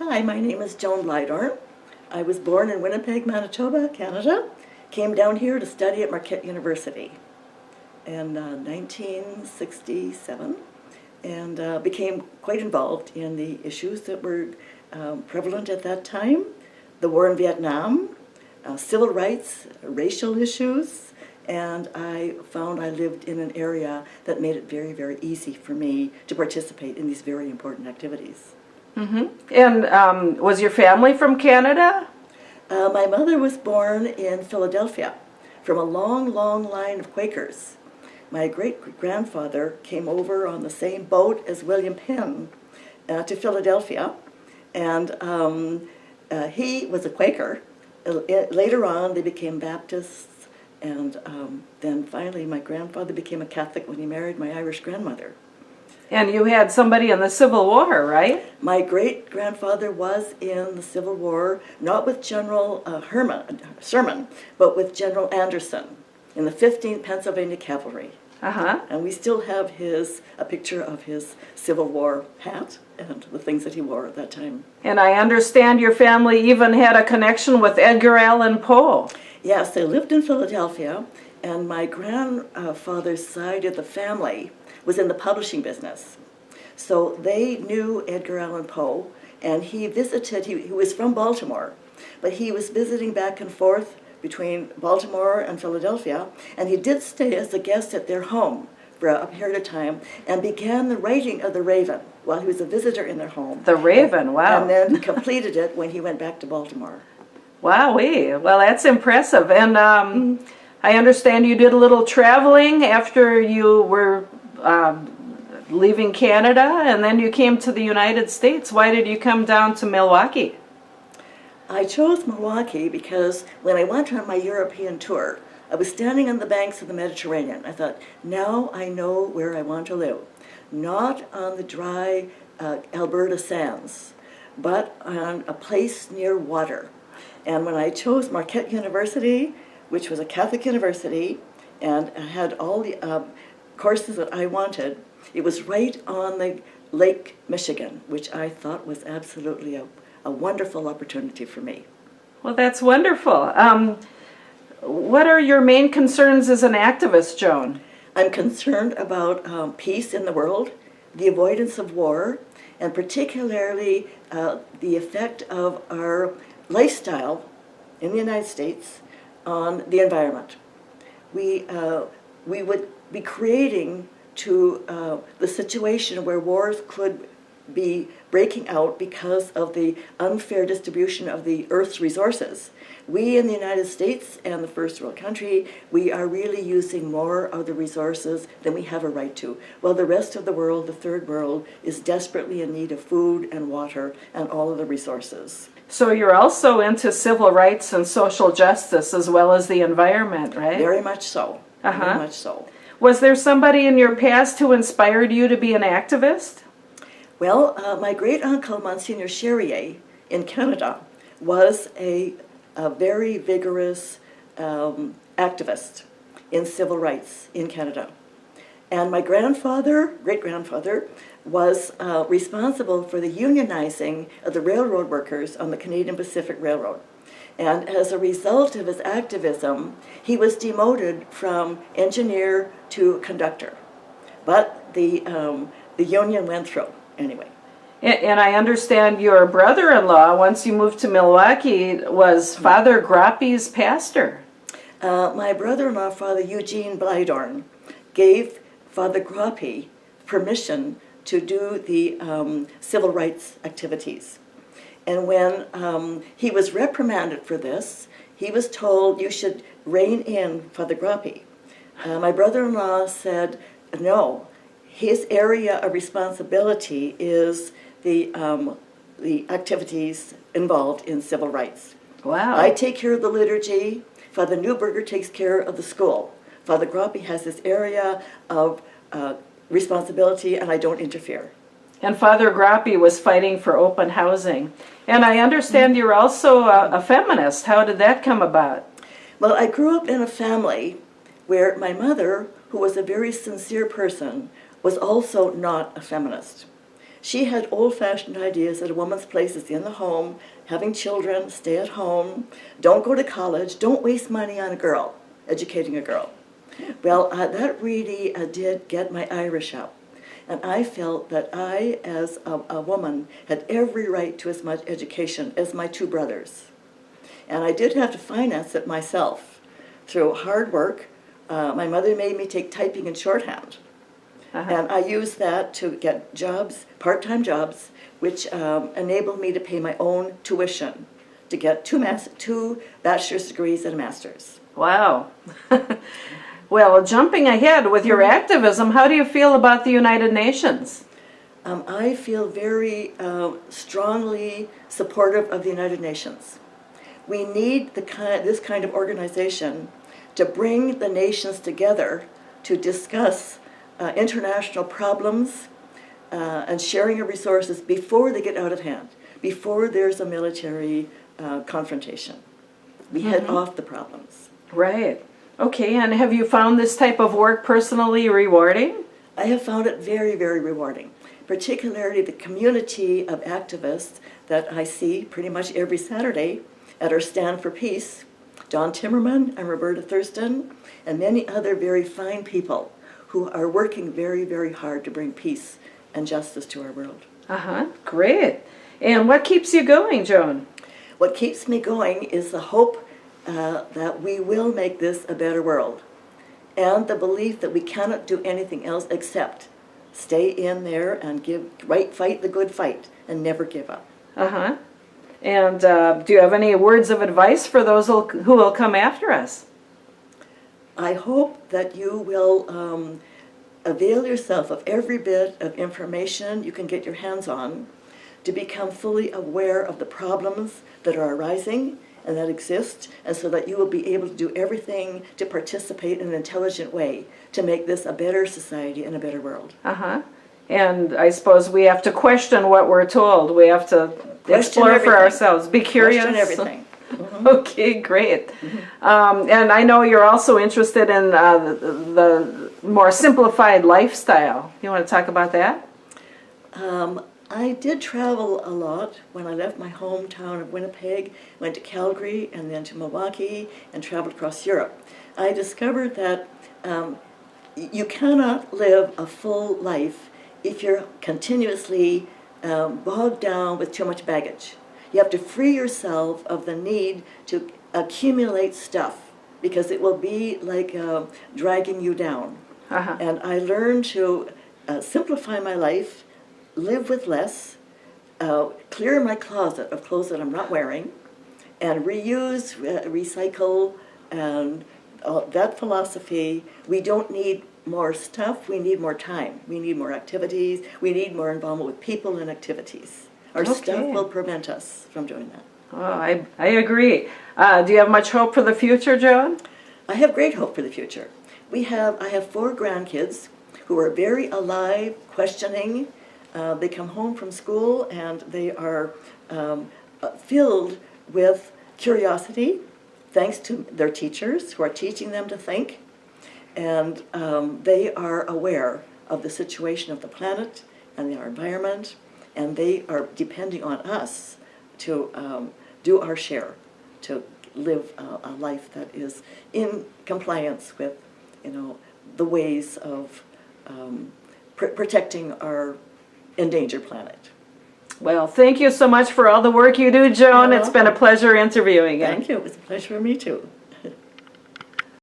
Hi, my name is Joan Bleidorn. I was born in Winnipeg, Manitoba, Canada. Came down here to study at Marquette University in 1967 and became quite involved in the issues that were prevalent at that time. The war in Vietnam, civil rights, racial issues, and I found I lived in an area that made it very, very easy for me to participate in these very important activities. Mm-hmm. And was your family from Canada? My mother was born in Philadelphia from a long, long line of Quakers. My great-grandfather came over on the same boat as William Penn to Philadelphia, and he was a Quaker. Later on, they became Baptists, and then finally my grandfather became a Catholic when he married my Irish grandmother. And you had somebody in the Civil War, right? My great-grandfather was in the Civil War, not with General Sherman, but with General Anderson in the 15th Pennsylvania Cavalry. Uh-huh. And we still have a picture of his Civil War hat and the things that he wore at that time. And I understand your family even had a connection with Edgar Allan Poe. Yes, they lived in Philadelphia, and my grandfather's side of the family was in the publishing business. So they knew Edgar Allan Poe, and he visited, he was from Baltimore, but he was visiting back and forth between Baltimore and Philadelphia, and he did stay as a guest at their home for a period of time, and began the writing of The Raven while he was a visitor in their home. The Raven, wow. And then completed it when he went back to Baltimore. Wowee, well that's impressive. And I understand you did a little traveling after you were leaving Canada, and then you came to the United States. Why did you come down to Milwaukee? I chose Milwaukee because when I went on my European tour, I was standing on the banks of the Mediterranean. I thought, now I know where I want to live. Not on the dry Alberta sands, but on a place near water. And when I chose Marquette University, which was a Catholic university, and had all the courses that I wanted, it was right on the Lake Michigan, which I thought was absolutely a wonderful opportunity for me. Well, that's wonderful. What are your main concerns as an activist, Joan? I'm concerned about peace in the world, the avoidance of war, and particularly the effect of our lifestyle in the United States on the environment. We would be creating to the situation where wars could be breaking out because of the unfair distribution of the Earth's resources. We in the United States and the first world country, we are really using more of the resources than we have a right to, while the rest of the world, the third world, is desperately in need of food and water and all of the resources. So you're also into civil rights and social justice as well as the environment, right? Very much so. Very much so. Was there somebody in your past who inspired you to be an activist? Well, my great-uncle, Monsignor Charrier, in Canada, was a very vigorous activist in civil rights in Canada. And my great-grandfather, was responsible for the unionizing of the railroad workers on the Canadian Pacific Railroad. And as a result of his activism, he was demoted from engineer to conductor. But the union went through anyway. And I understand your brother-in-law, once you moved to Milwaukee, was Father Groppy's pastor. My brother-in-law, Father Joan Bleidorn, gave Father Groppy permission to do the civil rights activities. And when he was reprimanded for this, he was told, you should rein in Father Groppy. My brother-in-law said, no, his area of responsibility is the activities involved in civil rights. Wow. I take care of the liturgy. Father Newberger takes care of the school. Father Groppy has this area of responsibility, and I don't interfere. And Father Groppy was fighting for open housing. And I understand you're also a feminist. How did that come about? Well, I grew up in a family where my mother, who was a very sincere person, was also not a feminist. She had old-fashioned ideas that a woman's place is in the home, having children, stay at home, don't go to college, don't waste money on a girl, educating a girl. Well, that really did get my Irish up. And I felt that I, as a woman, had every right to as much education as my two brothers. And I did have to finance it myself through hard work. My mother made me take typing and shorthand. And I used that to get jobs, part-time jobs, which enabled me to pay my own tuition to get two bachelor's degrees and a master's. Wow. Well, jumping ahead with your activism, how do you feel about the United Nations? I feel very strongly supportive of the United Nations. We need this kind of organization to bring the nations together to discuss international problems and sharing of resources before they get out of hand, before there's a military confrontation. We head off the problems. Right. Okay, and have you found this type of work personally rewarding? I have found it very, very rewarding, particularly the community of activists that I see pretty much every Saturday at our Stand for Peace. Don Timmerman and Roberta Thurston and many other very fine people who are working very, very hard to bring peace and justice to our world. Great. And what keeps you going, Joan? What keeps me going is the hope that we will make this a better world, and the belief that we cannot do anything else except stay in there and fight the good fight and never give up. And do you have any words of advice for those who will come after us? I hope that you will avail yourself of every bit of information you can get your hands on to become fully aware of the problems that are arising and that exist, and so that you will be able to do everything to participate in an intelligent way to make this a better society and a better world. And I suppose we have to question what we're told. We have to explore for ourselves. Be curious. Question everything. Okay, great. And I know you're also interested in the more simplified lifestyle. You want to talk about that? I did travel a lot when I left my hometown of Winnipeg, went to Calgary and then to Milwaukee and traveled across Europe. I discovered that you cannot live a full life if you're continuously bogged down with too much baggage. You have to free yourself of the need to accumulate stuff, because it will be like dragging you down. And I learned to simplify my life, live with less, clear my closet of clothes that I'm not wearing, and reuse, recycle, and that philosophy. We don't need more stuff, we need more time. We need more activities, we need more involvement with people and activities. Our stuff will prevent us from doing that. Oh, I agree. Do you have much hope for the future, Joan? I have great hope for the future. I have 4 grandkids who are very alive, questioning. They come home from school and they are filled with curiosity, thanks to their teachers who are teaching them to think. And they are aware of the situation of the planet and our environment, and they are depending on us to do our share, to live a life that is in compliance with, the ways of protecting our endangered planet. Well, thank you so much for all the work you do, Joan. It's been a pleasure interviewing you. Thank you. It was a pleasure for me too.